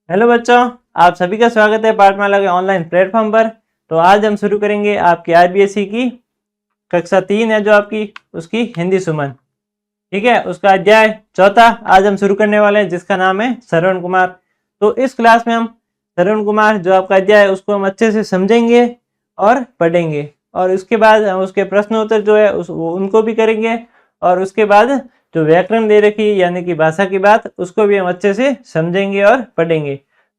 Hello बच्चों, आप सभी का स्वागत है पाठमाला के ऑनलाइन प्लेटफॉर्म पर। तो आज हम शुरू करेंगे आपकी आरबीएसई की कक्षा 3 है जो आपकी उसकी हिंदी सुमन। ठीक है, उसका अध्याय चौथा आज हम शुरू करने वाले हैं जिसका नाम है श्रवण कुमार। तो इस क्लास में हम श्रवण कुमार जो आपका अध्याय है उसको हम अच्छे से समझेंगे और पढ़ेंगे, और उसके बाद हम उसके प्रश्नोत्तर जो है उनको भी करेंगे, और उसके बाद जो व्याकरण दे रखी है यानी कि भाषा की बात उसको भी हम अच्छे से समझेंगे और पढ़ेंगे।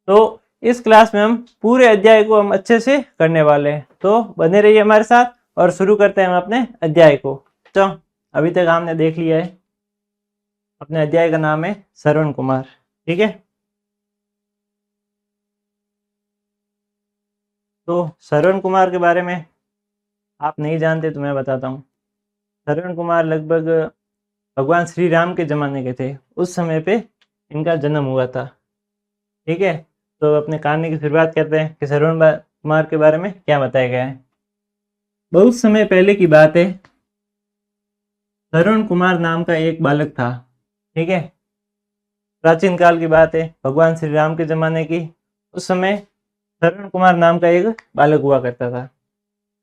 तो इस क्लास में हम पूरे अध्याय को हम अच्छे से करने वाले हैं, तो बने रहिए हमारे साथ और शुरू करते हैं हम अपने अध्याय को। तो अभी तक हमने देख लिया है, अपने अध्याय का नाम है श्रवण कुमार। ठीक है, तो श्रवण कुमार के बारे में आप नहीं जानते तो मैं बताता हूँ। श्रवण कुमार लगभग भगवान श्री राम के ज़माने के थे, उस समय पे इनका जन्म हुआ था। ठीक है, तो अपने कहानी की शुरुआत करते हैं कि श्रवण कुमार के बारे में क्या बताया गया है। बहुत समय पहले की बात है, श्रवण कुमार नाम का एक बालक था। ठीक है, प्राचीन काल की बात है, भगवान श्री राम के ज़माने की। उस समय श्रवण कुमार नाम का एक बालक हुआ करता था।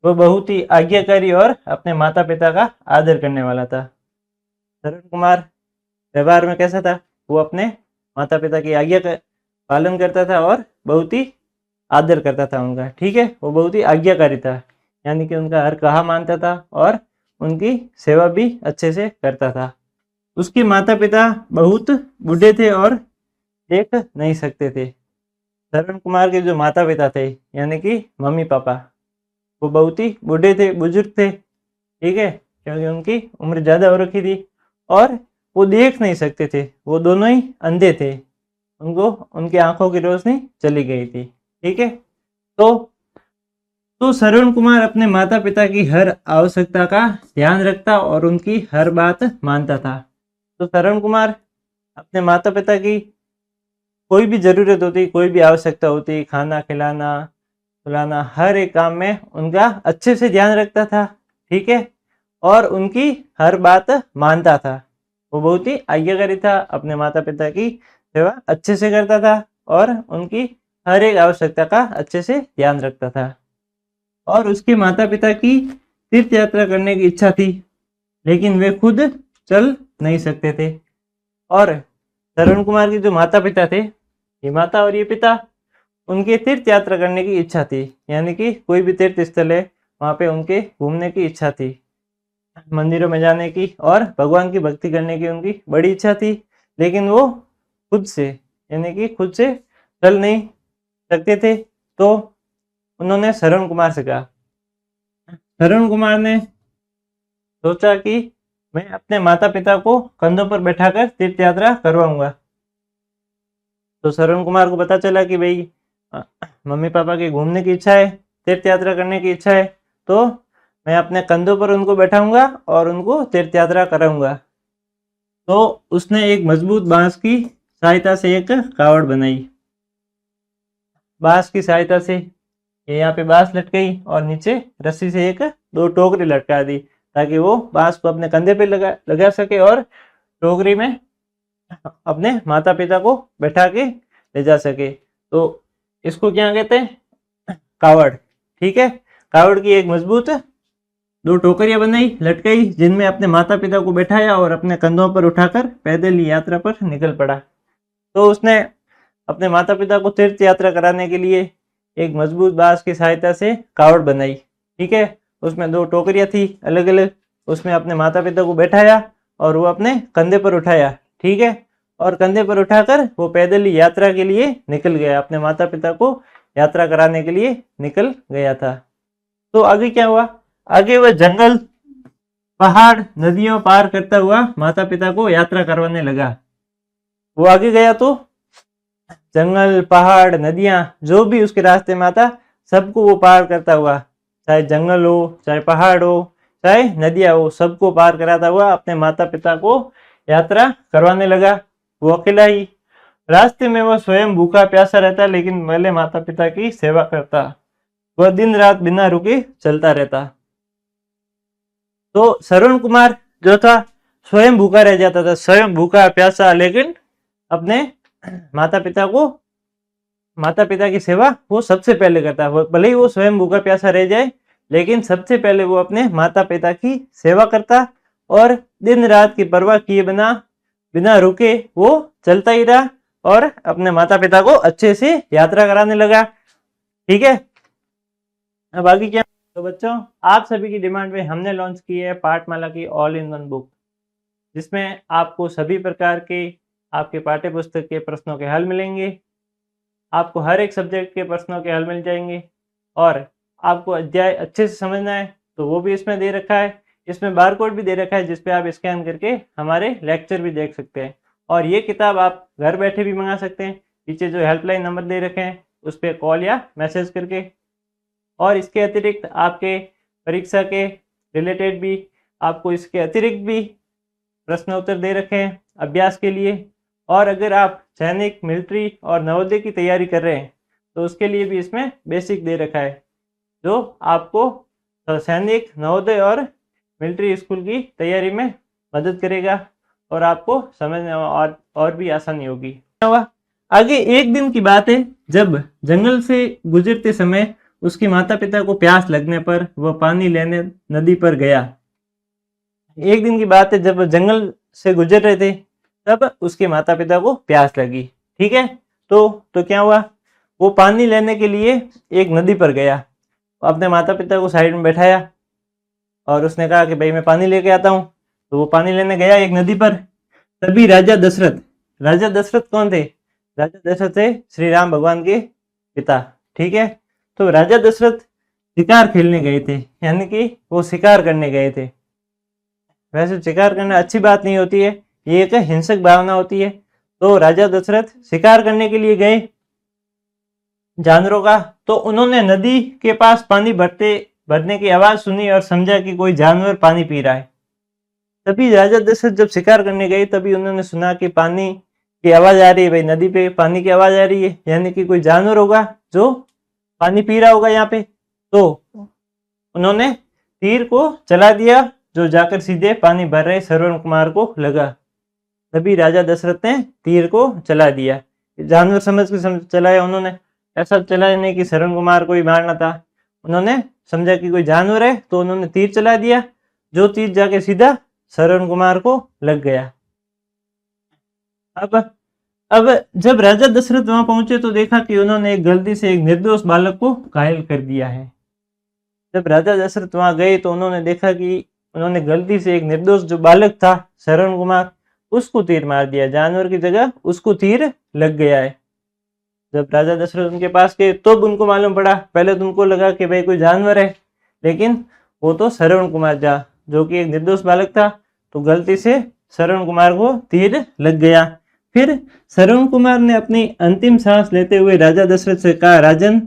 वो बहुत ही आज्ञाकारी और अपने माता पिता का आदर करने वाला था। श्रवण कुमार व्यवहार में कैसा था, वो अपने माता पिता की आज्ञा का पालन करता था और बहुत ही आदर करता था उनका। ठीक है, वो बहुत ही आज्ञाकारी था, यानी कि उनका हर कहा मानता था और उनकी सेवा भी अच्छे से करता था। उसके माता पिता बहुत बूढ़े थे और देख नहीं सकते थे। श्रवण कुमार के जो माता पिता थे यानी कि मम्मी पापा, वो बहुत ही बूढ़े थे, बुजुर्ग थे। ठीक है, क्योंकि उनकी उम्र ज़्यादा हो रखी थी और वो देख नहीं सकते थे, वो दोनों ही अंधे थे, उनको उनकी आंखों की रोशनी चली गई थी। ठीक है, तो श्रवण कुमार अपने माता पिता की हर आवश्यकता का ध्यान रखता और उनकी हर बात मानता था। तो श्रवण कुमार अपने माता पिता की कोई भी ज़रूरत होती, कोई भी आवश्यकता होती, खाना खिलाना खिलाना, हर एक काम में उनका अच्छे से ध्यान रखता था। ठीक है, और उनकी हर बात मानता था। वो बहुत ही आज्ञाकारी था, अपने माता पिता की सेवा अच्छे से करता था और उनकी हर एक आवश्यकता का अच्छे से ध्यान रखता था। और उसके माता पिता की तीर्थ यात्रा करने की इच्छा थी, लेकिन वे खुद चल नहीं सकते थे। और श्रवण कुमार के जो माता पिता थे, ये माता और ये पिता, उनके तीर्थ यात्रा करने की इच्छा थी, यानी कि कोई भी तीर्थ स्थल है वहाँ पे उनके घूमने की इच्छा थी, मंदिरों में जाने की और भगवान की भक्ति करने की उनकी बड़ी इच्छा थी। लेकिन वो खुद से यानी कि खुद से चल नहीं सकते थे। तो उन्होंने श्रवण कुमार से कहा। श्रवण कुमार ने सोचा कि मैं अपने माता पिता को कंधों पर बैठाकर तीर्थ यात्रा करवाऊंगा। तो श्रवण कुमार को पता चला कि भाई मम्मी पापा की घूमने की इच्छा है, तीर्थ यात्रा करने की इच्छा है, तो मैं अपने कंधों पर उनको बैठाऊंगा और उनको तीर्थ यात्रा कराऊंगा। तो उसने एक मजबूत बांस की सहायता से एक कावड़ बनाई। बांस की सहायता से ये यहाँ पे बांस लटकाई और नीचे रस्सी से एक दो टोकरी लटका दी, ताकि वो बांस को अपने कंधे पे लगा सके और टोकरी में अपने माता पिता को बैठा के ले जा सके। तो इसको क्या कहते हैं, कावड़। ठीक है, कावड़ की एक मजबूत दो टोकरियां बनाई, लटकाई, जिनमें अपने माता पिता को बैठाया और अपने कंधों पर उठाकर पैदल यात्रा पर निकल पड़ा। तो उसने अपने माता पिता को तीर्थ यात्रा कराने के लिए एक मजबूत बांस की सहायता से कावड़ बनाई। ठीक है, उसमें दो टोकरियां थी अलग अलग, उसमें अपने माता पिता को बैठाया और वो अपने कंधे पर उठाया। ठीक है, और कंधे पर उठाकर वो पैदल यात्रा के लिए निकल गया, अपने माता पिता को यात्रा कराने के लिए निकल गया था। तो आगे क्या हुआ, आगे वह जंगल पहाड़ नदियों पार करता हुआ माता पिता को यात्रा करवाने लगा। वो आगे गया तो जंगल पहाड़ नदियां जो भी उसके रास्ते में आता सबको वो पार करता हुआ, चाहे जंगल हो चाहे पहाड़ हो चाहे नदियां हो, सबको पार कराता हुआ अपने माता पिता को यात्रा करवाने लगा। वो अकेला ही, रास्ते में वह स्वयं भूखा प्यासा रहता, लेकिन मेरे माता पिता की सेवा करता। वह दिन रात बिना रुके चलता रहता। तो श्रवण कुमार जो था स्वयं भूखा रह जाता था, स्वयं भूखा प्यासा, लेकिन अपने माता पिता को माता पिता की सेवा वो सबसे पहले करता है। भले ही वो स्वयं भूखा प्यासा रह जाए, लेकिन सबसे पहले वो अपने माता पिता की सेवा करता और दिन रात की परवाह किए बिना बिना रुके वो चलता ही रहा और अपने माता पिता को अच्छे से यात्रा कराने लगा। ठीक है, अब आगे क्या। तो बच्चों, आप सभी की डिमांड पे हमने लॉन्च की है पाठमाला की ऑल इन वन बुक, जिसमें आपको सभी प्रकार के आपके पाठ्य पुस्तक के प्रश्नों के हल मिलेंगे। आपको हर एक सब्जेक्ट के प्रश्नों के हल मिल जाएंगे और आपको अध्याय अच्छे से समझना है तो वो भी इसमें दे रखा है। इसमें बारकोड भी दे रखा है जिस पे आप स्कैन करके हमारे लेक्चर भी देख सकते हैं। और ये किताब आप घर बैठे भी मंगा सकते हैं, पीछे जो हेल्पलाइन नंबर दे रखे हैं उस पर कॉल या मैसेज करके। और इसके अतिरिक्त आपके परीक्षा के रिलेटेड भी आपको इसके अतिरिक्त भी प्रश्न उत्तर दे रखे हैं अभ्यास के लिए। और अगर आप सैनिक, मिलिट्री और नवोदय की तैयारी कर रहे हैं तो उसके लिए भी इसमें बेसिक दे रखा है, जो आपको सैनिक, नवोदय और मिलिट्री स्कूल की तैयारी में मदद करेगा और आपको समझने और भी आसानी होगी। आगे एक दिन की बात है, जब जंगल से गुजरते समय उसके माता पिता को प्यास लगने पर वह पानी लेने नदी पर गया। एक दिन की बात है, जब जंगल से गुजर रहे थे तब उसके माता पिता को प्यास लगी। ठीक है, तो क्या हुआ, वो पानी लेने के लिए एक नदी पर गया, अपने माता पिता को साइड में बैठाया और उसने कहा कि भाई मैं पानी लेके आता हूँ। तो वो पानी लेने गया एक नदी पर। तभी राजा दशरथ कौन थे? राजा दशरथ थे श्री राम भगवान के पिता। ठीक है, तो राजा दशरथ शिकार खेलने गए थे, यानी कि वो शिकार करने गए थे। वैसे शिकार करना अच्छी बात नहीं होती है, ये एक हिंसक भावना होती है। तो राजा दशरथ शिकार करने के लिए गए जानवरों का, तो उन्होंने नदी के पास पानी भरने की आवाज सुनी और समझा कि कोई जानवर पानी पी रहा है। तभी राजा दशरथ जब शिकार करने गए तभी उन्होंने सुना कि पानी की आवाज आ रही है, भाई नदी पे पानी की आवाज आ रही है, यानी कि कोई जानवर होगा जो पानी पी रहा होगा यहाँ पे। तो उन्होंने तीर को चला दिया जो जाकर सीधे पानी भर रहे श्रवण कुमार को लगा। तभी राजा दशरथ ने तीर को चला दिया, जानवर समझ के चलाया उन्होंने। ऐसा चलाने की श्रवण कुमार को ही मारना था, उन्होंने समझा कि कोई जानवर है तो उन्होंने तीर चला दिया, जो तीर जाके सीधा श्रवण कुमार को लग गया। अब जब राजा दशरथ वहां पहुंचे तो देखा कि उन्होंने एक गलती से एक निर्दोष बालक को घायल कर दिया है। जब राजा दशरथ वहां गए तो उन्होंने देखा कि उन्होंने गलती से एक निर्दोष जो बालक था श्रवण कुमार, उसको तीर मार दिया, जानवर की जगह उसको तीर लग गया है। जब राजा दशरथ उनके पास गए तो उनको मालूम पड़ा, पहले तो उनको लगा कि भाई कोई जानवर है, लेकिन वो तो श्रवण कुमार जो कि एक निर्दोष बालक था, तो गलती से श्रवण कुमार को तीर लग गया। फिर श्रवण कुमार ने अपनी अंतिम सांस लेते हुए राजा दशरथ से कहा, राजन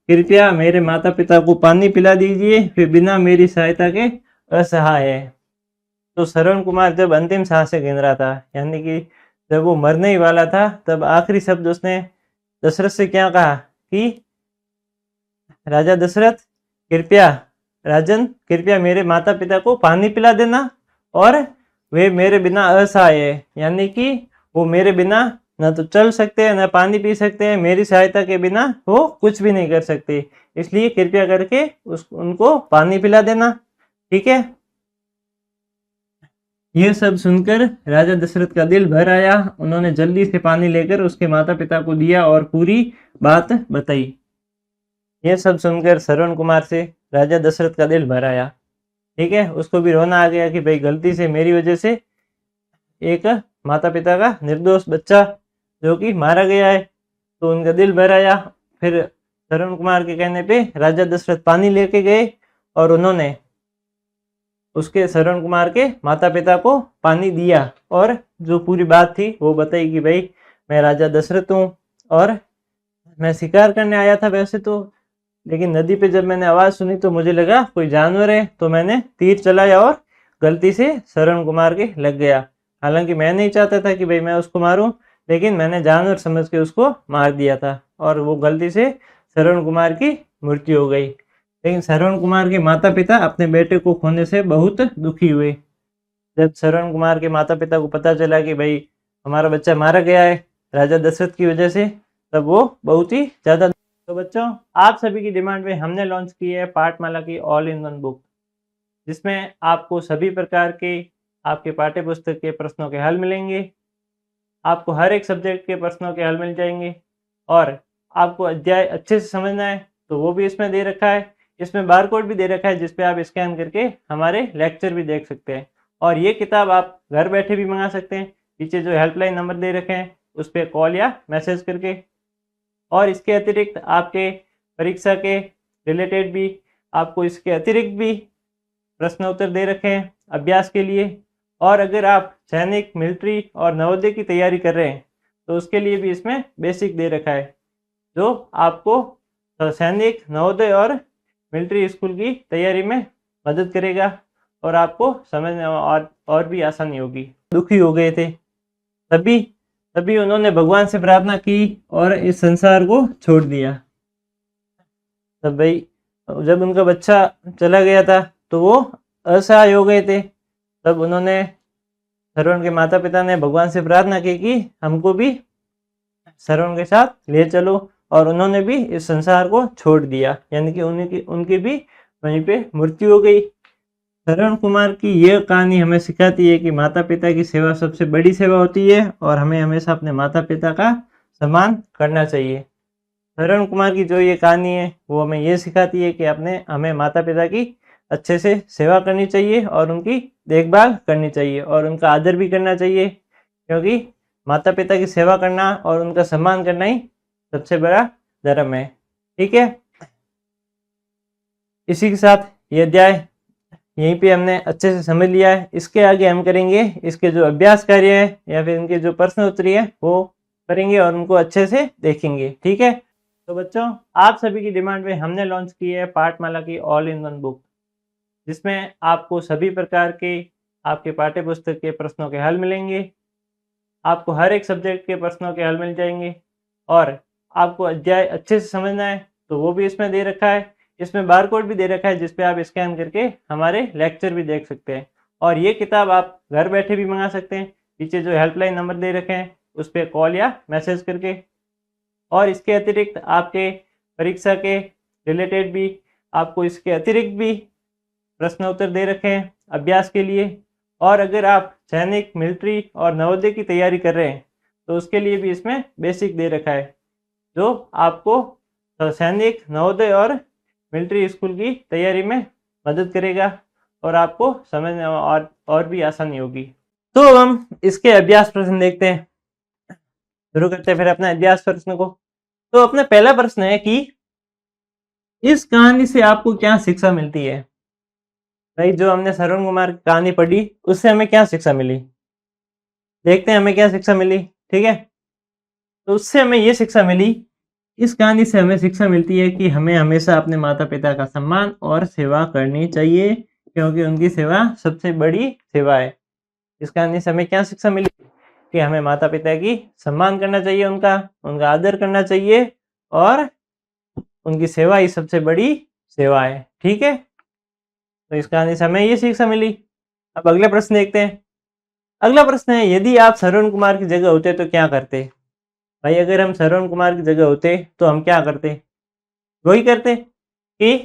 कृपया मेरे माता पिता को पानी पिला दीजिए, फिर बिना मेरी सहायता के असहाय है। तो श्रवण कुमार जब अंतिम सांसें गिन रहा था, यानी कि जब वो मरने ही वाला था, तब आखिरी शब्द उसने दशरथ से क्या कहा कि राजा दशरथ राजन कृपया मेरे माता पिता को पानी पिला देना और वे मेरे बिना असहाय है, यानी कि वो मेरे बिना न तो चल सकते हैं न पानी पी सकते हैं, मेरी सहायता के बिना वो कुछ भी नहीं कर सकते, इसलिए कृपया करके उनको पानी पिला देना। ठीक है, यह सब सुनकर राजा दशरथ का दिल भर आया। उन्होंने जल्दी से पानी लेकर उसके माता पिता को दिया और पूरी बात बताई। यह सब सुनकर श्रवण कुमार से राजा दशरथ का दिल भर आया। ठीक है, उसको भी रोना आ गया कि भाई गलती से मेरी वजह से एक माता पिता का निर्दोष बच्चा जो कि मारा गया है, तो उनका दिल भर आया। फिर श्रवण कुमार के कहने पे राजा दशरथ पानी लेके गए और उन्होंने उसके श्रवण कुमार के माता पिता को पानी दिया और जो पूरी बात थी वो बताई कि भाई मैं राजा दशरथ हूँ और मैं शिकार करने आया था वैसे तो, लेकिन नदी पे जब मैंने आवाज़ सुनी तो मुझे लगा कोई जानवर है, तो मैंने तीर चलाया और गलती से श्रवण कुमार के लग गया। हालांकि मैं नहीं चाहता था कि भाई मैं उसको मारूं, लेकिन मैंने जानवर समझ के उसको मार दिया था और वो गलती से श्रवण कुमार की मृत्यु हो गई। लेकिन श्रवण कुमार के माता पिता अपने बेटे को खोने से बहुत दुखी हुए। जब श्रवण कुमार के माता पिता को पता चला कि भाई हमारा बच्चा मारा गया है राजा दशरथ की वजह से, तब वो बहुत ही ज़्यादा। तो बच्चों, आप सभी की डिमांड पे हमने लॉन्च की है पाठमाला की ऑल इन वन बुक, जिसमें आपको सभी प्रकार के आपके पाठ्य पुस्तक के प्रश्नों के हल मिलेंगे। आपको हर एक सब्जेक्ट के प्रश्नों के हल मिल जाएंगे और आपको अध्याय अच्छे से समझना है तो वो भी इसमें दे रखा है। इसमें बारकोड भी दे रखा है जिस पे आप स्कैन करके हमारे लेक्चर भी देख सकते हैं। और ये किताब आप घर बैठे भी मंगा सकते हैं, पीछे जो हेल्पलाइन नंबर दे रखे हैं उस पर कॉल या मैसेज करके। और इसके अतिरिक्त आपके परीक्षा के रिलेटेड भी आपको इसके अतिरिक्त भी प्रश्न उत्तर दे रखे हैं अभ्यास के लिए। और अगर आप सैनिक, मिलिट्री और नवोदय की तैयारी कर रहे हैं तो उसके लिए भी इसमें बेसिक दे रखा है, जो आपको सैनिक, नवोदय और मिलिट्री स्कूल की तैयारी में मदद करेगा और आपको समझने में और भी आसानी होगी। दुखी हो गए थे तभी तभी उन्होंने भगवान से प्रार्थना की और इस संसार को छोड़ दिया। तब भाई जब उनका बच्चा चला गया था तो वो असहाय हो गए थे। तब उन्होंने, श्रवण के माता पिता ने भगवान से प्रार्थना की कि हमको भी श्रवण के साथ ले चलो, और उन्होंने भी इस संसार को छोड़ दिया, यानी कि उनकी भी वहीं पे मृत्यु हो गई। श्रवण कुमार की यह कहानी हमें सिखाती है कि माता पिता की सेवा सबसे बड़ी सेवा होती है और हमें हमेशा अपने माता पिता का सम्मान करना चाहिए। श्रवण कुमार की जो ये कहानी है वो हमें ये सिखाती है कि हमें माता पिता की अच्छे से सेवा करनी चाहिए और उनकी देखभाल करनी चाहिए और उनका आदर भी करना चाहिए, क्योंकि माता पिता की सेवा करना और उनका सम्मान करना ही सबसे बड़ा धर्म है। ठीक है, इसी के साथ ये अध्याय यहीं पे हमने अच्छे से समझ लिया है। इसके आगे हम करेंगे इसके जो अभ्यास कार्य है या फिर इनके जो प्रश्न उत्तरी है वो करेंगे और उनको अच्छे से देखेंगे। ठीक है, तो बच्चों, आप सभी की डिमांड पे हमने लॉन्च की है पाठमाला की ऑल इन वन बुक, जिसमें आपको सभी प्रकार के आपके पाठ्य पुस्तक के प्रश्नों के हल मिलेंगे। आपको हर एक सब्जेक्ट के प्रश्नों के हल मिल जाएंगे और आपको अध्याय अच्छे से समझना है तो वो भी इसमें दे रखा है। इसमें बारकोड भी दे रखा है जिस पे आप स्कैन करके हमारे लेक्चर भी देख सकते हैं। और ये किताब आप घर बैठे भी मंगा सकते हैं, पीछे जो हेल्पलाइन नंबर दे रखे हैं उस पर कॉल या मैसेज करके। और इसके अतिरिक्त आपके परीक्षा के रिलेटेड भी आपको इसके अतिरिक्त भी प्रश्न उत्तर दे रखे हैं अभ्यास के लिए। और अगर आप सैनिक, मिलिट्री और नवोदय की तैयारी कर रहे हैं तो उसके लिए भी इसमें बेसिक दे रखा है, जो आपको सैनिक, नवोदय और मिलिट्री स्कूल की तैयारी में मदद करेगा और आपको समझने में और भी आसानी होगी। तो अब हम इसके अभ्यास प्रश्न देखते हैं। शुरू करते हैं फिर अपने अभ्यास प्रश्न को। तो अपना पहला प्रश्न है कि इस कहानी से आपको क्या शिक्षा मिलती है। भाई, जो हमने श्रवण कुमार की कहानी पढ़ी उससे हमें क्या शिक्षा मिली, देखते हैं हमें क्या शिक्षा मिली। ठीक है, तो उससे हमें ये शिक्षा मिली, इस कहानी से हमें शिक्षा मिलती है कि हमें हमेशा अपने माता पिता का सम्मान और सेवा करनी चाहिए, क्योंकि उनकी सेवा सबसे बड़ी सेवा है। इस कहानी से हमें क्या शिक्षा मिली कि हमें माता पिता की सम्मान करना चाहिए, उनका आदर करना चाहिए और उनकी सेवा ही सबसे बड़ी सेवा है। ठीक है, तो इस कहानी से हमें ये शिक्षा मिली। अब अगला प्रश्न देखते हैं। अगला प्रश्न है, यदि आप श्रवण कुमार की जगह होते तो क्या करते। भाई, अगर हम श्रवण कुमार की जगह होते तो हम क्या करते, वही करते कि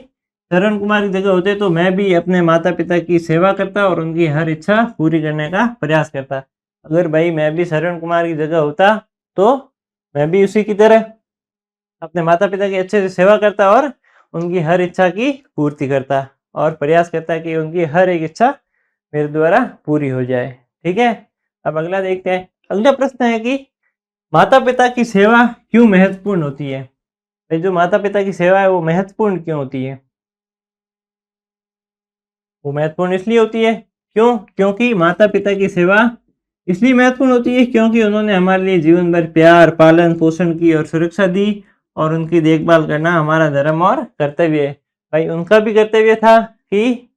श्रवण कुमार की जगह होते तो मैं भी अपने माता पिता की सेवा करता और उनकी हर इच्छा पूरी करने का प्रयास करता। अगर भाई मैं भी श्रवण कुमार की जगह होता तो मैं भी उसी की तरह अपने माता पिता की अच्छे से सेवा करता और उनकी हर इच्छा की पूर्ति करता और प्रयास करता कि उनकी हर एक इच्छा मेरे द्वारा पूरी हो जाए। ठीक है, अब अगला देखते हैं। अगला प्रश्न है कि माता पिता की सेवा क्यों महत्वपूर्ण होती है। भाई, जो माता पिता की सेवा है वो महत्वपूर्ण क्यों होती है। वो महत्वपूर्ण इसलिए होती है, क्योंकि माता पिता की सेवा इसलिए महत्वपूर्ण होती है क्योंकि उन्होंने हमारे लिए जीवन भर प्यार, पालन पोषण की और सुरक्षा दी और उनकी देखभाल करना हमारा धर्म और कर्तव्य है। भाई, उनका भी कर्तव्य था कि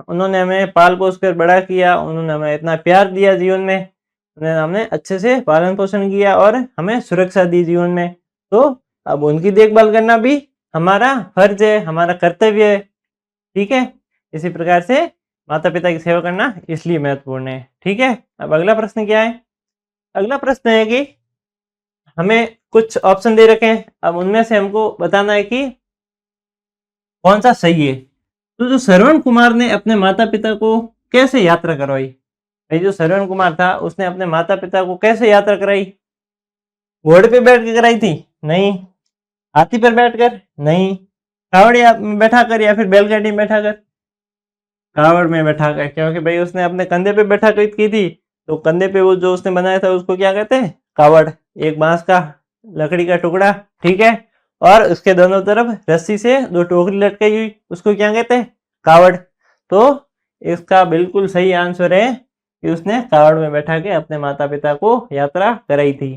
उन्होंने हमें पाल पोस कर बड़ा किया, उन्होंने हमें इतना प्यार दिया जीवन में, उन्होंने हमें अच्छे से पालन पोषण किया और हमें सुरक्षा दी जीवन में। तो अब उनकी देखभाल करना भी हमारा फर्ज है, हमारा कर्तव्य है। ठीक है, इसी प्रकार से माता पिता की सेवा करना इसलिए महत्वपूर्ण है। ठीक है, अब अगला प्रश्न क्या है। अगला प्रश्न है कि हमें कुछ ऑप्शन दे रखे हैं, अब उनमें से हमको बताना है कि कौन सा सही है। तो जो श्रवण कुमार ने अपने माता पिता को कैसे यात्रा करवाई, भाई जो श्रवण कुमार था उसने अपने माता पिता को कैसे यात्रा कराई? घोड़े पे बैठ के कराई थी? नहीं। हाथी पर बैठकर? नहीं। कावड़ में बैठाकर या फिर बैलगाड़ी में बैठाकर? कावड़ में बैठाकर, क्योंकि भाई उसने अपने कंधे पे बैठा कर की थी, तो कंधे पे वो जो उसने बनाया था उसको क्या कहते हैं? कावड़। एक बांस का लकड़ी का टुकड़ा, ठीक है, और उसके दोनों तरफ रस्सी से दो टोकरी लटकाई हुई, उसको क्या कहते हैं? कावड़। तो इसका बिल्कुल सही आंसर है कि उसने कावड़ में बैठा के अपने माता पिता को यात्रा कराई थी।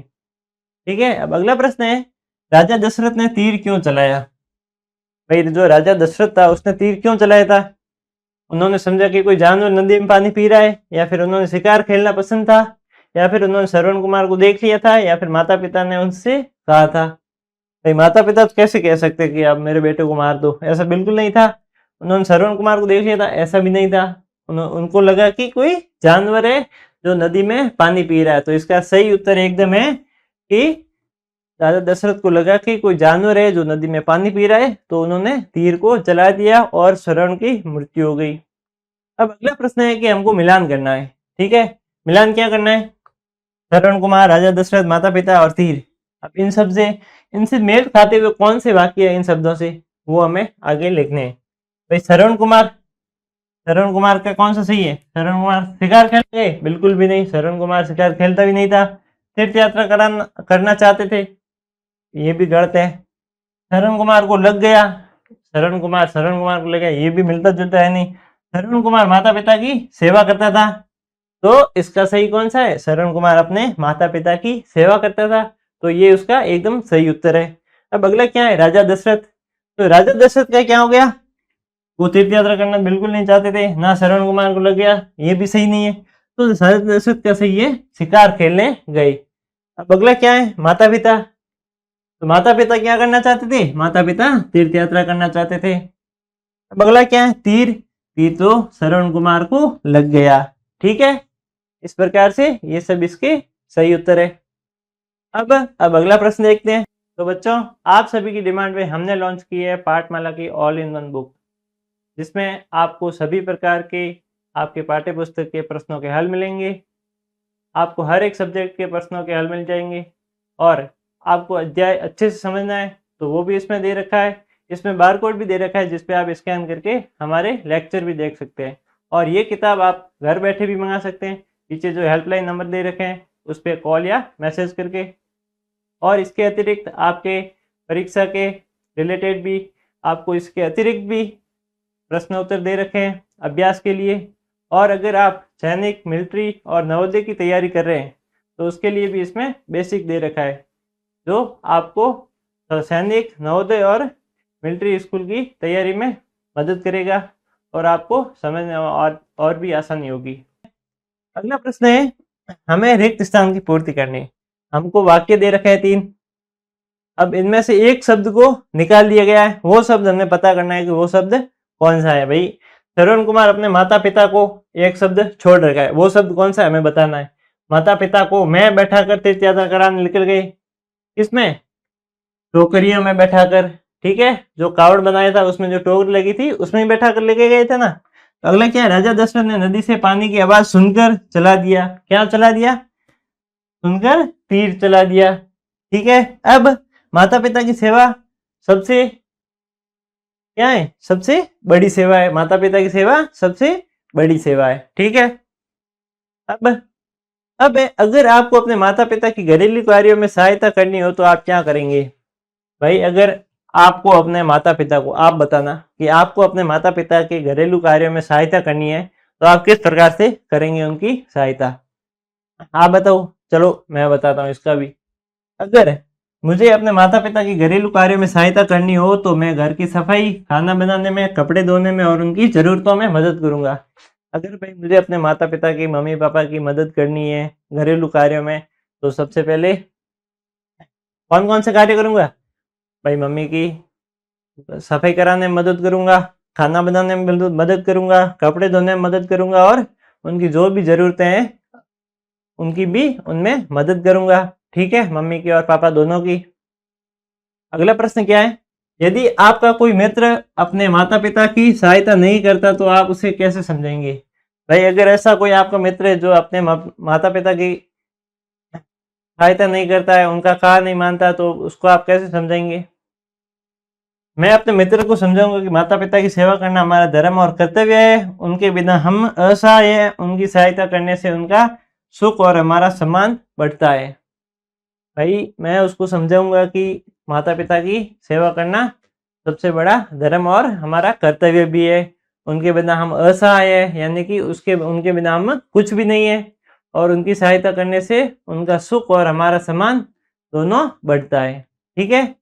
ठीक है, अब अगला प्रश्न है, राजा दशरथ ने तीर क्यों चलाया? भाई जो राजा दशरथ था उसने तीर क्यों चलाया था? उन्होंने समझा कि कोई जानवर नदी में पानी पी रहा है, या फिर उन्होंने शिकार खेलना पसंद था, या फिर उन्होंने श्रवण कुमार को देख लिया था, या फिर माता पिता ने उनसे कहा था? भाई माता पिता तो कैसे कह सकते कि आप मेरे बेटे को मार दो, ऐसा बिल्कुल नहीं था। उन्होंने श्रवण कुमार को देख लिया था, ऐसा भी नहीं था। उनको लगा कि कोई जानवर है जो नदी में पानी पी रहा है। तो इसका सही उत्तर एकदम है कि राजा दशरथ को लगा कि कोई जानवर है जो नदी में पानी पी रहा है, तो उन्होंने तीर को जला दिया और श्रवण की मृत्यु हो गई। अब अगला प्रश्न है कि हमको मिलान करना है। ठीक है, मिलान क्या करना है? श्रवण कुमार, राजा दशरथ, माता पिता और तीर। अब इनसे मेल खाते हुए कौन से वाक्य है इन शब्दों से, वो हमें आगे लिखने हैं। भाई श्रवण कुमार का कौन सा सही है? श्रवण कुमार शिकार खेल गए? बिल्कुल भी नहीं, श्रवण कुमार शिकार खेलता भी नहीं था। तीर्थ यात्रा करना चाहते थे? ये भी गलत है। श्रवण कुमार को लग गया, श्रवण कुमार को लग गया, ये भी मिलता जुलता है नहीं। श्रवण कुमार माता पिता की सेवा करता था, तो इसका सही कौन सा है? श्रवण कुमार अपने माता पिता की सेवा करता था, तो ये उसका एकदम सही उत्तर है। अब अगला क्या है? राजा दशरथ। तो राजा दशरथ का क्या हो गया? वो तीर्थ यात्रा करना बिल्कुल नहीं चाहते थे, ना श्रवण कुमार को लग गया, ये भी सही नहीं है। तो राजा दशरथ का सही है, शिकार खेलने गए। अब अगला क्या है? माता पिता। तो माता पिता क्या करना चाहते थे? माता पिता तीर्थ यात्रा करना चाहते थे। अब अगला क्या है? तीर। तीर तो श्रवण कुमार को लग गया। ठीक है, इस प्रकार से ये सब इसके सही उत्तर है। अब अगला प्रश्न देखते हैं। तो बच्चों, आप सभी की डिमांड पे हमने लॉन्च की है पाठमाला की ऑल इन वन बुक, जिसमें आपको सभी प्रकार के आपके पाठ्य पुस्तक के प्रश्नों के हल मिलेंगे। आपको हर एक सब्जेक्ट के प्रश्नों के हल मिल जाएंगे, और आपको अध्याय अच्छे से समझना है तो वो भी इसमें दे रखा है। इसमें बारकोड भी दे रखा है, जिस पे आप स्कैन करके हमारे लेक्चर भी देख सकते हैं। और ये किताब आप घर बैठे भी मंगा सकते हैं, पीछे जो हेल्पलाइन नंबर दे रखे हैं उस पर कॉल या मैसेज करके। और इसके अतिरिक्त आपके परीक्षा के रिलेटेड भी आपको इसके अतिरिक्त भी प्रश्न उत्तर दे रखे हैं अभ्यास के लिए। और अगर आप सैनिक, मिलिट्री और नवोदय की तैयारी कर रहे हैं तो उसके लिए भी इसमें बेसिक दे रखा है, जो आपको सैनिक, नवोदय और मिलिट्री स्कूल की तैयारी में मदद करेगा और आपको समझने और भी आसानी होगी। अगला प्रश्न है, हमें रिक्त स्थान की पूर्ति करनी। हमको वाक्य दे रखा है 3। अब इनमें से एक शब्द को निकाल दिया गया है, वो शब्द हमें पता करना है कि वो शब्द कौन सा है। भाई श्रवण कुमार अपने माता पिता को एक शब्द छोड़ रखा है, वो शब्द कौन सा है हमें बताना है। माता पिता को मैं बैठाकर तीर्थ यात्रा कराने निकल गए, किसमें? टोकरियों में बैठाकर। ठीक है, जो कावड़ बनाया था उसमें जो टोकरी लगी थी उसमें बैठा कर लेके गए थे ना। तो अगला क्या है? राजा दशरथ ने नदी से पानी की आवाज सुनकर चला दिया। क्या चला दिया? सुनकर तीर चला दिया। ठीक है, अब माता पिता की सेवा सबसे क्या है? सबसे बड़ी सेवा है। माता पिता की सेवा सबसे बड़ी सेवा है। ठीक है, अब अगर आपको अपने माता पिता की घरेलू कार्यों में सहायता करनी हो तो आप क्या करेंगे? भाई अगर आपको अपने माता पिता को, आप बताना कि आपको अपने माता पिता के घरेलू कार्यों में सहायता करनी है तो आप किस प्रकार से करेंगे उनकी सहायता? आप बताओ। चलो मैं बताता हूँ इसका भी। अगर मुझे अपने माता पिता की घरेलू कार्यों में सहायता करनी हो तो मैं घर की सफाई, खाना बनाने में, कपड़े धोने में और उनकी ज़रूरतों में मदद करूंगा। अगर भाई मुझे अपने माता पिता की, मम्मी पापा की मदद करनी है घरेलू कार्यों में, तो सबसे पहले कौन कौन से कार्य करूंगा? भाई मम्मी की सफाई कराने में मदद करूंगा, खाना बनाने में मदद करूंगा, कपड़े धोने में मदद करूंगा और उनकी जो भी ज़रूरतें हैं उनकी भी उनमें मदद करूंगा। ठीक है, मम्मी की और पापा दोनों की। अगला प्रश्न क्या है, यदि आपका कोई मित्र अपने माता पिता की सहायता नहीं करता तो आप उसे कैसे समझेंगे? भाई अगर ऐसा कोई आपका मित्र है जो अपने माता पिता की सहायता नहीं करता है, उनका कहा नहीं मानता, तो उसको आप कैसे समझाएंगे? मैं अपने मित्र को समझाऊंगा कि माता पिता की सेवा करना हमारा धर्म और कर्तव्य है, उनके बिना हम असहाय हैं, उनकी सहायता करने से उनका सुख और हमारा सम्मान बढ़ता है। भाई मैं उसको समझाऊंगा कि माता पिता की सेवा करना सबसे बड़ा धर्म और हमारा कर्तव्य भी है, उनके बिना हम असहाय है, यानी कि उनके बिना हम कुछ भी नहीं है, और उनकी सहायता करने से उनका सुख और हमारा सम्मान दोनों बढ़ता है। ठीक है,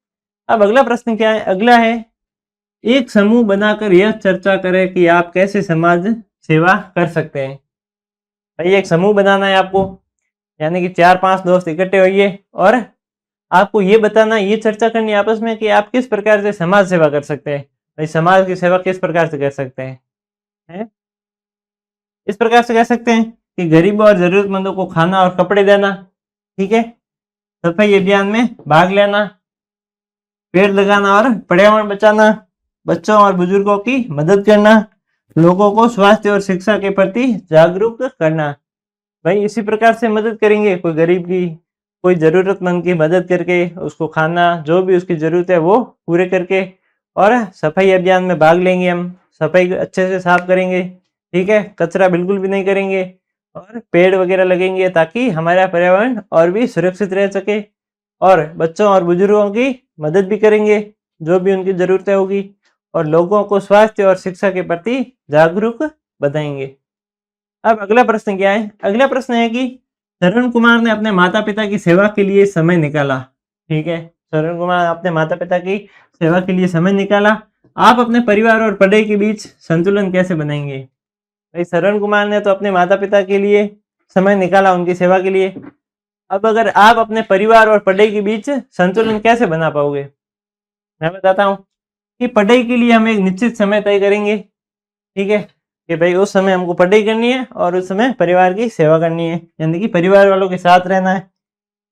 अब अगला प्रश्न क्या है? अगला है, एक समूह बनाकर यह चर्चा करें कि आप कैसे समाज सेवा कर सकते हैं। भाई एक समूह बनाना है आपको, यानी कि 4-5 दोस्त इकट्ठे होइए और आपको ये बताना, ये चर्चा करनी है आपस में कि आप किस प्रकार से समाज सेवा कर सकते हैं। भाई समाज की सेवा किस प्रकार से कर सकते हैं? इस प्रकार से कह सकते हैं कि गरीबों और जरूरतमंदों को खाना और कपड़े देना, ठीक है, सफाई अभियान में भाग लेना, पेड़ लगाना और पर्यावरण बचाना, बच्चों और बुजुर्गों की मदद करना, लोगों को स्वास्थ्य और शिक्षा के प्रति जागरूक करना। भाई इसी प्रकार से मदद करेंगे, कोई गरीब की, कोई ज़रूरतमंद की मदद करके, उसको खाना जो भी उसकी ज़रूरत है वो पूरे करके, और सफाई अभियान में भाग लेंगे, हम सफाई अच्छे से साफ करेंगे, ठीक है, कचरा बिल्कुल भी नहीं करेंगे, और पेड़ वगैरह लगेंगे ताकि हमारा पर्यावरण और भी सुरक्षित रह सके, और बच्चों और बुजुर्गों की मदद भी करेंगे जो भी उनकी ज़रूरतें होगी, और लोगों को स्वास्थ्य और शिक्षा के प्रति जागरूक बनाएंगे। अब अगला प्रश्न क्या है? अगला प्रश्न है कि तरुण कुमार ने अपने माता पिता की सेवा के लिए समय निकाला, ठीक है, तरुण कुमार अपने माता पिता की सेवा के लिए समय निकाला, आप अपने परिवार और पढ़ाई के बीच संतुलन कैसे बनाएंगे? भाई तरुण कुमार ने तो अपने माता पिता के लिए समय निकाला, उनकी सेवा के लिए। अब अगर आप अपने परिवार और पढ़ाई के बीच संतुलन कैसे बना पाओगे? मैं बताता हूँ कि पढ़ाई के लिए हम एक निश्चित समय तय करेंगे, ठीक है, कि भाई उस समय हमको पढ़ाई करनी है और उस समय परिवार की सेवा करनी है, यानी कि परिवार वालों के साथ रहना है,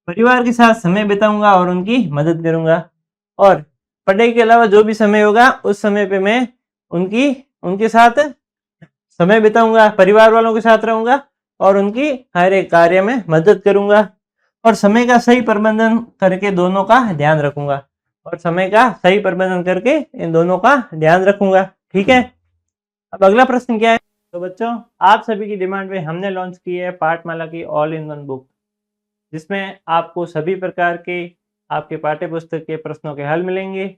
परिवार के साथ समय बिताऊंगा और उनकी मदद करूंगा, और पढ़ाई के अलावा जो भी समय होगा उस समय पे मैं उनके साथ समय बिताऊंगा, परिवार वालों के साथ रहूंगा और उनकी हर एक कार्य में मदद करूंगा, और समय का सही प्रबंधन करके दोनों का ध्यान रखूंगा, और समय का सही प्रबंधन करके इन दोनों का ध्यान रखूंगा। ठीक है, अब अगला प्रश्न क्या है? तो बच्चों आप सभी की डिमांड पे हमने लॉन्च की है पाठमाला की ऑल इन वन बुक, जिसमें आपको सभी प्रकार के आपके पाठ्य पुस्तक के प्रश्नों के हल मिलेंगे,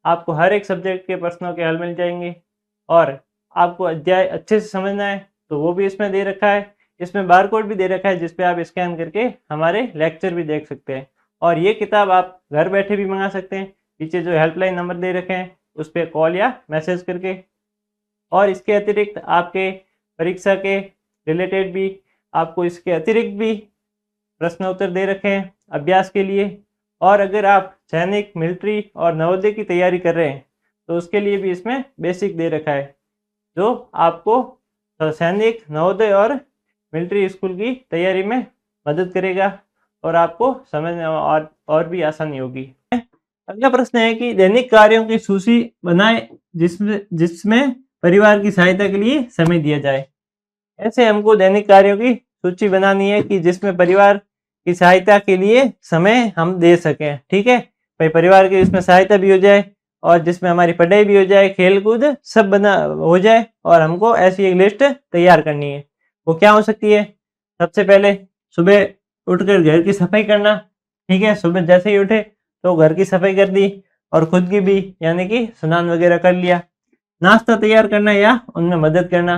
आपको हर एक सब्जेक्ट के प्रश्नों के हल मिल जाएंगे, और आपको अध्याय अच्छे से समझना है तो वो भी इसमें दे रखा है, इसमें बारकोड भी दे रखा है जिसपे आप स्कैन करके हमारे लेक्चर भी देख सकते हैं, और ये किताब आप घर बैठे भी मंगा सकते हैं, पीछे जो हेल्पलाइन नंबर दे रखे हैं उस पर कॉल या मैसेज करके। और इसके अतिरिक्त आपके परीक्षा के रिलेटेड भी आपको इसके अतिरिक्त भी प्रश्न उत्तर दे रखे हैं अभ्यास के लिए, और अगर आप सैनिक, मिलिट्री और नवोदय की तैयारी कर रहे हैं तो उसके लिए भी इसमें बेसिक दे रखा है, जो आपको सैनिक, नवोदय और मिलिट्री स्कूल की तैयारी में मदद करेगा और आपको समझने और भी आसानी होगी। अगला प्रश्न है कि दैनिक कार्यों की सूची बनाएं जिसमें परिवार की सहायता के लिए समय दिया जाए। ऐसे हमको दैनिक कार्यों की सूची बनानी है कि जिसमें परिवार की सहायता के लिए समय हम दे सकें, ठीक है, भाई परिवार की इसमें सहायता भी हो जाए और जिसमें हमारी पढ़ाई भी हो जाए, खेलकूद सब बना हो जाए, और हमको ऐसी एक लिस्ट तैयार करनी है। वो क्या हो सकती है? सबसे पहले सुबह उठकर घर की सफाई करना, ठीक है, सुबह जैसे ही उठे तो घर की सफाई कर दी और खुद की भी, यानी कि स्नान वगैरह कर लिया। नाश्ता तैयार करना या उनमें मदद करना,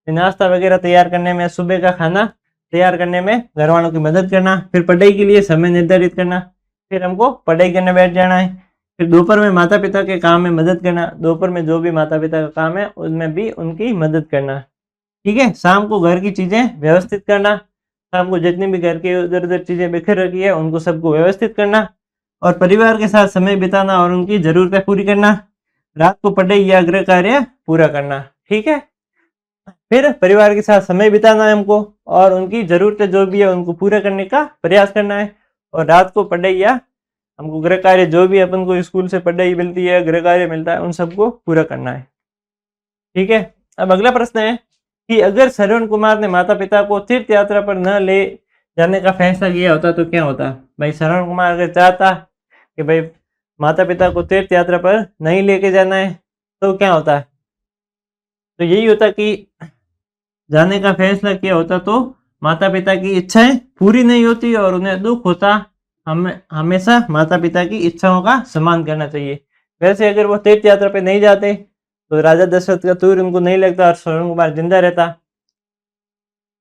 नाश्ता वगैरह तैयार करने में, सुबह का खाना तैयार करने में घर वालों की मदद करना, फिर पढ़ाई के लिए समय निर्धारित करना, फिर हमको पढ़ाई करने बैठ जाना है, फिर दोपहर में माता पिता के काम में मदद करना, दोपहर में जो भी माता पिता का काम है उनमें भी उनकी मदद करना, ठीक है, शाम को घर की चीज़ें व्यवस्थित करना, शाम को जितनी भी घर की उधर उधर चीज़ें बिखर रखी है उनको सबको व्यवस्थित करना, और परिवार के साथ समय बिताना और उनकी ज़रूरतें पूरी करना, रात को पढ़ाई या गृह कार्य पूरा करना, ठीक है, फिर परिवार के साथ समय बिताना है हमको और उनकी ज़रूरतें जो भी है उनको पूरा करने का प्रयास करना है, और रात को पढ़ाई या हमको गृह कार्य जो भी अपन को स्कूल से पढ़ाई मिलती है, गृह कार्य मिलता है, उन सबको पूरा करना है। ठीक है। अब अगला प्रश्न है कि अगर श्रवण कुमार ने माता पिता को तीर्थ यात्रा पर न ले जाने का फैसला किया होता तो क्या होता? भाई श्रवण कुमार अगर चाहता कि भाई माता पिता को तीर्थ यात्रा पर नहीं लेके जाना है तो क्या होता? तो यही होता कि जाने का फैसला किया होता तो माता पिता की इच्छाएं पूरी नहीं होती और उन्हें दुख होता। हमें हमेशा माता पिता की इच्छाओं का सम्मान करना चाहिए। वैसे अगर वो तीर्थ यात्रा पे नहीं जाते तो राजा दशरथ का तूर उनको नहीं लगता और श्रवण कुमार जिंदा रहता।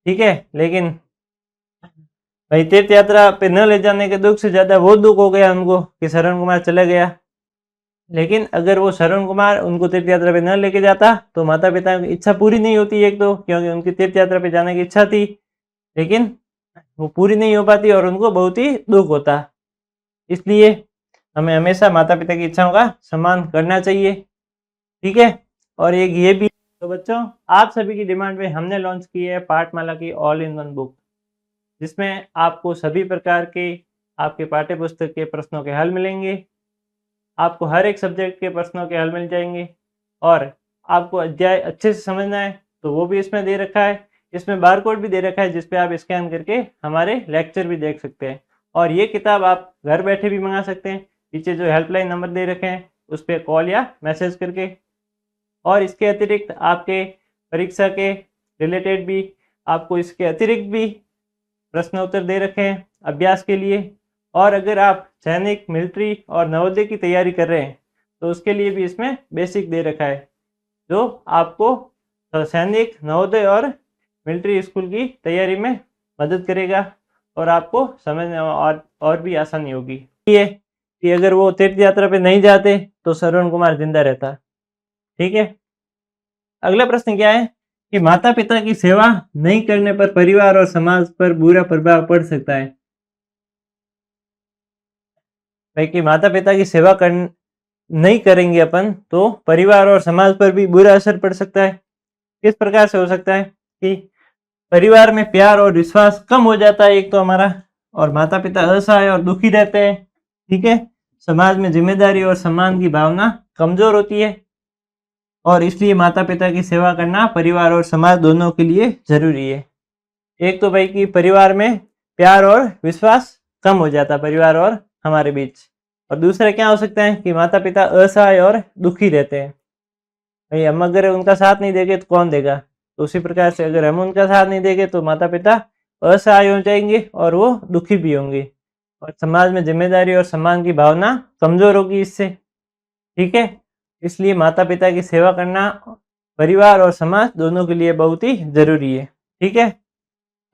ठीक है। लेकिन भाई तीर्थ यात्रा पे न ले जाने के दुख से ज्यादा वो दुख हो गया उनको कि श्रवण कुमार चला गया। लेकिन अगर वो श्रवण कुमार उनको तीर्थ यात्रा पे न लेके जाता तो माता पिता की इच्छा पूरी नहीं होती, एक तो क्योंकि उनकी तीर्थ यात्रा पे जाने की इच्छा थी लेकिन वो पूरी नहीं हो पाती और उनको बहुत ही दुख होता। इसलिए हमें हमेशा माता पिता की इच्छाओं का सम्मान करना चाहिए। ठीक है। और एक ये भी तो बच्चों, आप सभी की डिमांड पे हमने लॉन्च की है पाठमाला की ऑल इन वन बुक, जिसमें आपको सभी प्रकार के आपके पाठ्य पुस्तक के प्रश्नों के हल मिलेंगे। आपको हर एक सब्जेक्ट के प्रश्नों के हल मिल जाएंगे और आपको अध्याय अच्छे से समझना है तो वो भी इसमें दे रखा है। इसमें बारकोड भी दे रखा है जिस पे आप स्कैन करके हमारे लेक्चर भी देख सकते हैं। और ये किताब आप घर बैठे भी मंगा सकते हैं, पीछे जो हेल्पलाइन नंबर दे रखे हैं उस पर कॉल या मैसेज करके। और इसके अतिरिक्त आपके परीक्षा के रिलेटेड भी आपको इसके अतिरिक्त भी प्रश्न उत्तर दे रखे हैं अभ्यास के लिए। और अगर आप सैनिक, मिलिट्री और नवोदय की तैयारी कर रहे हैं तो उसके लिए भी इसमें बेसिक दे रखा है जो आपको सैनिक, नवोदय और मिलिट्री स्कूल की तैयारी में मदद करेगा और आपको समझने और भी आसानी होगी। ये कि अगर वो तीर्थ यात्रा पे नहीं जाते तो श्रवण कुमार जिंदा रहता। ठीक है। अगला प्रश्न क्या है कि माता पिता की सेवा नहीं करने पर परिवार और समाज पर बुरा प्रभाव पड़ सकता है। भाई कि माता पिता की सेवा नहीं करेंगे अपन तो परिवार और समाज पर भी बुरा असर पड़ सकता है। किस प्रकार से हो सकता है कि परिवार में प्यार और विश्वास कम हो जाता है एक तो हमारा, और माता पिता असहाय और दुखी रहते हैं। ठीक है। समाज में जिम्मेदारी और सम्मान की भावना कमजोर होती है और इसलिए माता पिता की सेवा करना परिवार और समाज दोनों के लिए जरूरी है। एक तो भाई कि परिवार में प्यार और विश्वास कम हो जाता परिवार और हमारे बीच, और दूसरा क्या हो सकता है कि माता पिता असहाय और दुखी रहते हैं। भाई हम अगर उनका साथ नहीं देंगे तो कौन देगा? तो उसी प्रकार से अगर हम उनका साथ नहीं देंगे तो माता पिता असहाय हो जाएंगे और वो दुखी भी होंगे और समाज में जिम्मेदारी और सम्मान की भावना कमजोर होगी इससे। ठीक है। इसलिए माता पिता की सेवा करना परिवार और समाज दोनों के लिए बहुत ही जरूरी है। ठीक है।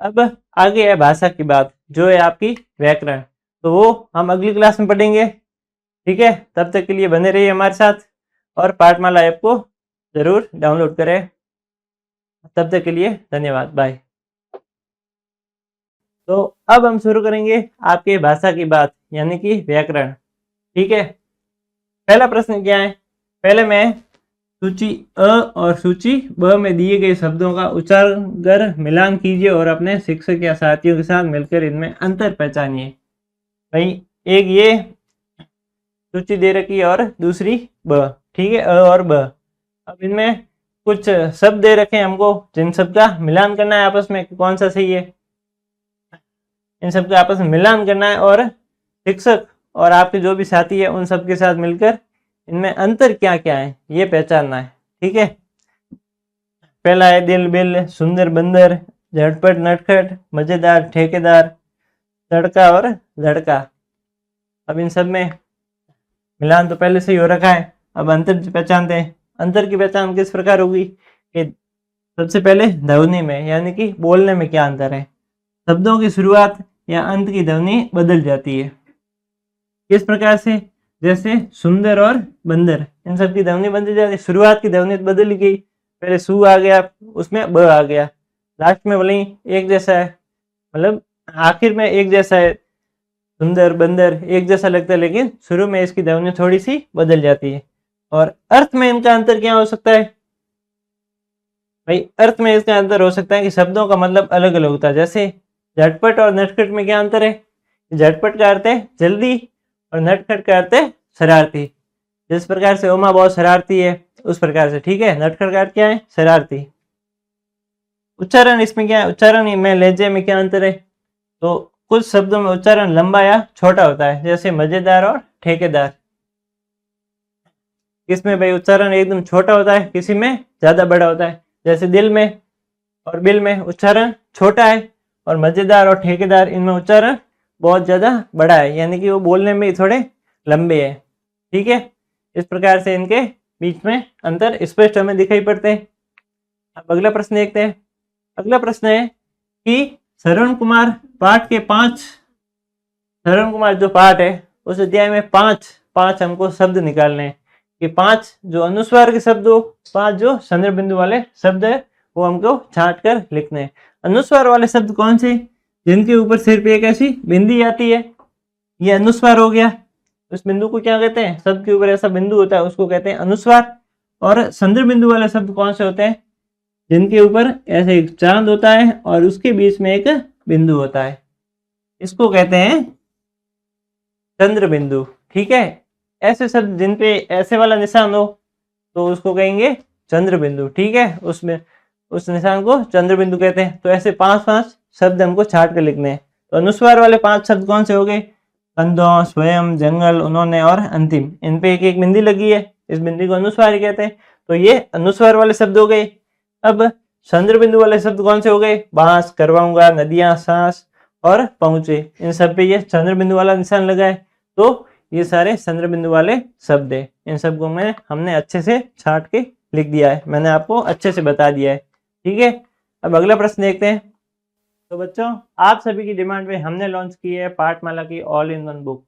अब आगे है भाषा की बात, जो है आपकी व्याकरण, तो वो हम अगली क्लास में पढ़ेंगे। ठीक है। तब तक के लिए बने रहिए हमारे साथ और पाठमाला ऐप को जरूर डाउनलोड करें। तब तक के लिए धन्यवाद, बाय। तो अब हम शुरू करेंगे आपके भाषा की बात यानी कि व्याकरण। ठीक है। पहला प्रश्न क्या है? पहले मैं सूची अ और सूची ब में दिए गए शब्दों का उच्चारण कर मिलान कीजिए और अपने शिक्षक या साथियों के साथ मिलकर इनमें अंतर पहचानिए। भाई एक ये सूची दे रखी है और दूसरी ब। ठीक है। अ और ब। अब इनमें कुछ शब्द दे रखे हैं हमको जिन शब्द का मिलान करना है आपस में, कौन सा सही है इन सब का आपस में मिलान करना है और शिक्षक और आपके जो भी साथी है उन सब के साथ मिलकर इनमें अंतर क्या क्या है ये पहचानना है। ठीक है। पहला है दिल बिल, सुंदर बंदर, झटपट नटखट, मजेदार ठेकेदार, तड़का और लड़का। अब इन सब में मिलान तो पहले से ही हो रखा है, अब अंतर पहचानते हैं। अंतर की पहचान किस प्रकार होगी कि सबसे पहले ध्वनि में यानी कि बोलने में क्या अंतर है। शब्दों की शुरुआत या अंत की ध्वनि बदल जाती है। किस प्रकार से? जैसे सुंदर और बंदर, इन सब की ध्वनि बदल जाती है। शुरुआत की ध्वनि बदल गई, पहले सु आ गया उसमें ब आ गया, लास्ट में भले ही एक जैसा है, मतलब आखिर में एक जैसा है, सुंदर बंदर एक जैसा लगता है लेकिन शुरू में इसकी ध्वनि थोड़ी सी बदल जाती है। और अर्थ में इनका अंतर क्या हो सकता है? भाई अर्थ में इसका अंतर हो सकता है कि शब्दों का मतलब अलग अलग होता है। जैसे झटपट और नटखट में क्या अंतर है झटपट का अर्थ है जल्दी और नटखट का अर्थ है शरारती। जिस प्रकार से ओमा बहुत शरारती है उस प्रकार से, ठीक है। नटखट का अर्थ क्या है? शरारती। उच्चारण इसमें क्या है? उच्चारण में लहजे में क्या अंतर है? तो कुछ शब्दों में उच्चारण लंबा या छोटा होता है, जैसे मजेदार और ठेकेदार। किसमें भाई उच्चारण एकदम छोटा होता है, किसी में ज्यादा बड़ा होता है। जैसे दिल में और बिल में उच्चारण छोटा है, और मजेदार और ठेकेदार इनमें उच्चारण बहुत ज्यादा बड़ा है, यानी कि वो बोलने में थोड़े लंबे है, ठीक है। इस प्रकार से इनके बीच में अंतर स्पष्ट हमें दिखाई पड़ते हैं। अब अगला प्रश्न देखते हैं। अगला प्रश्न है कि श्रवण कुमार पाठ के 5, श्रवण कुमार जो पाठ है उस अध्याय में 5 हमको शब्द निकालने हैं कि 5 जो अनुस्वार के शब्द हो, 5 जो संदर्भ बिंदु वाले शब्द है वो हमको छांट कर लिखने हैं। अनुस्वार वाले शब्द कौन से? जिनके ऊपर सिर्फ एक ऐसी बिंदी आती है, ये अनुस्वार हो गया। उस बिंदु को क्या कहते हैं? शब्द के ऊपर ऐसा बिंदु होता है उसको कहते हैं अनुस्वार। और संदर्भ बिंदु वाले शब्द कौन से होते हैं? जिनके ऊपर ऐसे एक चांद होता है और उसके बीच में एक बिंदु होता है, इसको कहते हैं चंद्र बिंदु, ठीक है। ऐसे शब्द जिन पे ऐसे वाला निशान हो तो उसको कहेंगे चंद्र बिंदु, ठीक है। उसमें उस निशान को चंद्र बिंदु कहते हैं। तो ऐसे 5 शब्द हमको छाट कर लिखने हैं। तो अनुस्वार वाले 5 शब्द कौन से हो गए? कंधों, स्वयं, जंगल, उन्होंने और अंतिम। इन पे एक एक बिंदी लगी है, इस बिंदी को अनुस्वार कहते हैं। तो ये अनुस्वार वाले शब्द हो गए। अब चंद्र बिंदु वाले शब्द कौन से हो गए? बांस, करवाऊंगा, नदियां, सांस और पहुंचे। इन सब पे ये चंद्र बिंदु वाला निशान लगा है। तो ये सारे चंद्र बिंदु वाले शब्द है। इन सबको हमने अच्छे से छाट के लिख दिया है, मैंने आपको अच्छे से बता दिया है, ठीक है। अब अगला प्रश्न देखते हैं। तो बच्चों, आप सभी की डिमांड पे हमने लॉन्च की है पाठमाला की ऑल इन वन बुक,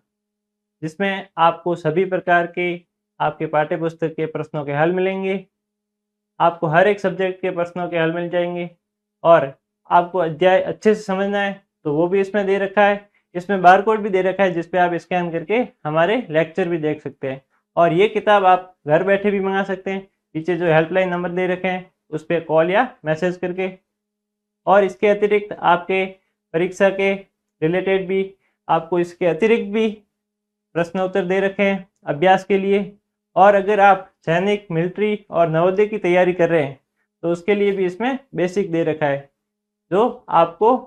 जिसमें आपको सभी प्रकार के आपके पाठ्य पुस्तक के प्रश्नों के हल मिलेंगे। आपको हर एक सब्जेक्ट के प्रश्नों के हल मिल जाएंगे, और आपको अध्याय अच्छे से समझना है तो वो भी इसमें दे रखा है। इसमें बारकोड भी दे रखा है जिसपे आप स्कैन करके हमारे लेक्चर भी देख सकते हैं। और ये किताब आप घर बैठे भी मंगा सकते हैं, पीछे जो हेल्पलाइन नंबर दे रखे हैं उस पर कॉल या मैसेज करके। और इसके अतिरिक्त आपके परीक्षा के रिलेटेड भी आपको इसके अतिरिक्त भी प्रश्न उत्तर दे रखे हैं अभ्यास के लिए। और अगर आप सैनिक, मिलिट्री और नवोदय की तैयारी कर रहे हैं तो उसके लिए भी इसमें बेसिक दे रखा है, जो आपको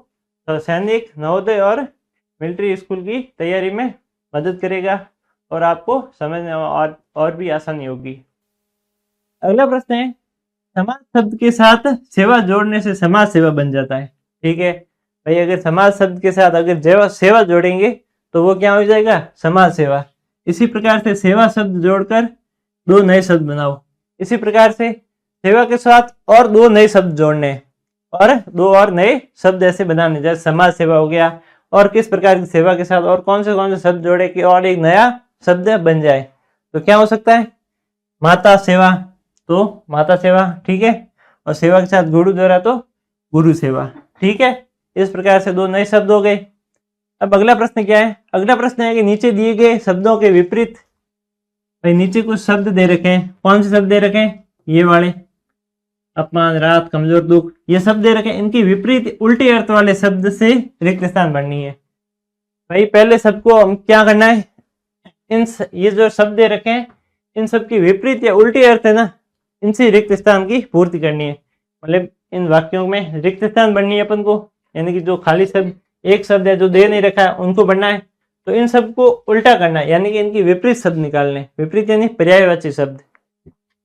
सैनिक, नवोदय और मिलिट्री स्कूल की तैयारी में मदद करेगा और आपको समझने और भी आसानी होगी। अगला प्रश्न है, समाज शब्द के साथ सेवा जोड़ने से समाज सेवा बन जाता है, ठीक है भाई। अगर समाज शब्द के साथ अगर सेवा जोड़ेंगे तो वो क्या हो जाएगा? समाज सेवा। इसी प्रकार से सेवा शब्द जोड़कर 2 नए शब्द बनाओ। इसी प्रकार से सेवा के साथ और 2 नए शब्द जोड़ने और 2 और नए शब्द ऐसे बनाने, जैसे समाज सेवा हो गया। और किस प्रकार की सेवा के साथ और कौन से शब्द जोड़े कि और एक नया शब्द बन जाए? तो क्या हो सकता है? माता सेवा, तो माता सेवा, ठीक है। और सेवा के साथ गुरु जोड़ा तो गुरु सेवा, ठीक है। इस प्रकार से 2 नए शब्द हो गए। अब अगला प्रश्न क्या है? अगला प्रश्न है कि नीचे दिए गए शब्दों के विपरीत, भाई नीचे कुछ शब्द दे रखे हैं। कौन से शब्द दे रखे हैं? ये वाले, अपमान, रात, कमजोर, दुख, ये शब्द दे रखे हैं। इनकी विपरीत उल्टे अर्थ वाले शब्द से रिक्त स्थान भरनी है। भाई पहले शब्द को हम क्या करना है? ये जो शब्द दे रखे हैं इन सब की विपरीत या उल्टे अर्थ है ना, इनसे रिक्त स्थान की पूर्ति करनी है। मतलब इन वाक्यों में रिक्त स्थान बननी है अपन को, यानी कि जो खाली शब्द, एक शब्द है जो दे नहीं रखा है उनको बनना है। तो इन सब को उल्टा करना है, यानी कि इनकी विपरीत शब्द निकालने। विपरीत यानी पर्यायवाची शब्द।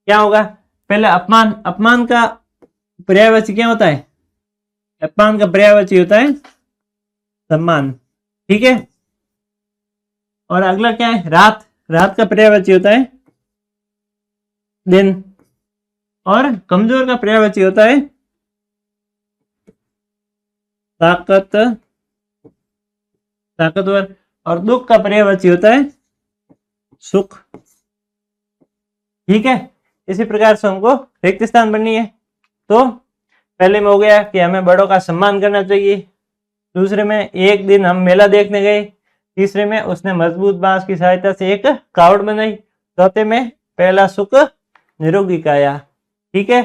क्या होगा? पहले अपमान, अपमान का पर्यायवाची क्या होता है? अपमान का पर्यायवाची होता है सम्मान, ठीक है। और अगला क्या है? रात, रात का पर्यायवाची होता है दिन। और कमजोर का पर्यायवाची होता है ताकत, ताकतवर। और दुख का पर्यायवाची होता है सुख, ठीक है। इसी प्रकार से हमको रिक्त स्थान बननी है। तो पहले में हो गया कि हमें बड़ों का सम्मान करना चाहिए। दूसरे में एक दिन हम मेला देखने गए। तीसरे में उसने मजबूत बांस की सहायता से एक कावड़ बनाई। चौथे में पहला सुख निरोगी काया, ठीक है।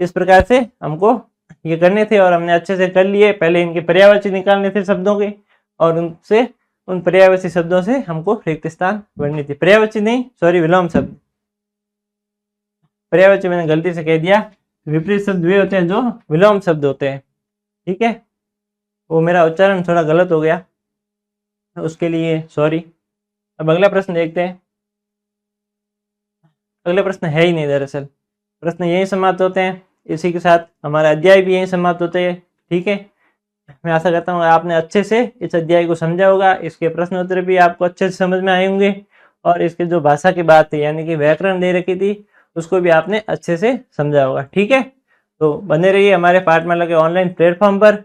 इस प्रकार से हमको ये करने थे और हमने अच्छे से कर लिए। पहले इनके पर्यायवाची निकालने थे शब्दों के, और उनसे उन पर्यायवाची शब्दों से हमको रिक्त स्थान भरनी थी। पर्यायवाची नहीं, सॉरी, विलोम शब्द। पर्यायवाची मैंने गलती से कह दिया। विपरीत शब्द वे होते हैं जो विलोम शब्द होते हैं, ठीक है। वो मेरा उच्चारण थोड़ा गलत हो गया, उसके लिए सॉरी। अब अगला प्रश्न देखते हैं। अगला प्रश्न है ही नहीं, दरअसल प्रश्न यही समाप्त होते हैं। इसी के साथ हमारा अध्याय भी यही समाप्त होते हैं, ठीक है। मैं आशा करता हूँ आपने अच्छे से इस अध्याय को समझा होगा। इसके प्रश्न उत्तर भी आपको अच्छे से समझ में आए होंगे, और इसके जो भाषा की बात थी यानी कि व्याकरण दे रखी थी उसको भी आपने अच्छे से समझा होगा, ठीक है। तो बने रहिए हमारे पाठमाला के ऑनलाइन प्लेटफॉर्म पर,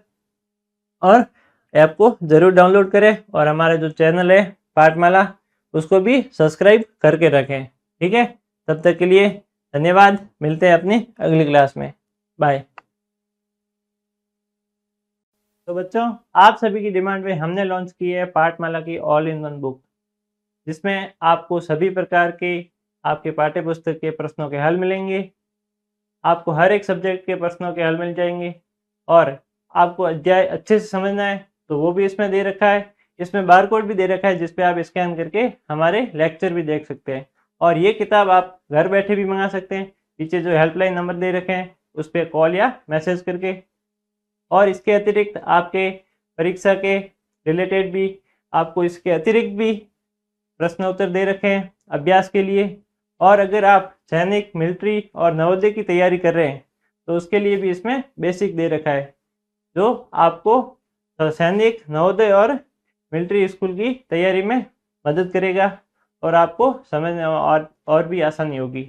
और ऐप को जरूर डाउनलोड करें, और हमारा जो चैनल है पाठमाला उसको भी सब्सक्राइब करके रखें, ठीक है। तब तक के लिए धन्यवाद। मिलते हैं अपनी अगली क्लास में। बाय। तो बच्चों, आप सभी की डिमांड पे हमने लॉन्च की है पाठमाला की ऑल इन वन बुक, जिसमें आपको सभी प्रकार के आपके पाठ्य पुस्तक के प्रश्नों के हल मिलेंगे। आपको हर एक सब्जेक्ट के प्रश्नों के हल मिल जाएंगे, और आपको अध्याय अच्छे से समझना है तो वो भी इसमें दे रखा है। इसमें बारकोड भी दे रखा है जिस पे आप स्कैन करके हमारे लेक्चर भी देख सकते हैं। और ये किताब आप घर बैठे भी मंगा सकते हैं, पीछे जो हेल्पलाइन नंबर दे रखे हैं उस पर कॉल या मैसेज करके। और इसके अतिरिक्त आपके परीक्षा के रिलेटेड भी आपको इसके अतिरिक्त भी प्रश्न उत्तर दे रखे हैं अभ्यास के लिए। और अगर आप सैनिक, मिलिट्री और नवोदय की तैयारी कर रहे हैं तो उसके लिए भी इसमें बेसिक दे रखा है, जो आपको सैनिक, नवोदय और मिलिट्री स्कूल की तैयारी में मदद करेगा, और आपको समझने और भी आसानी होगी।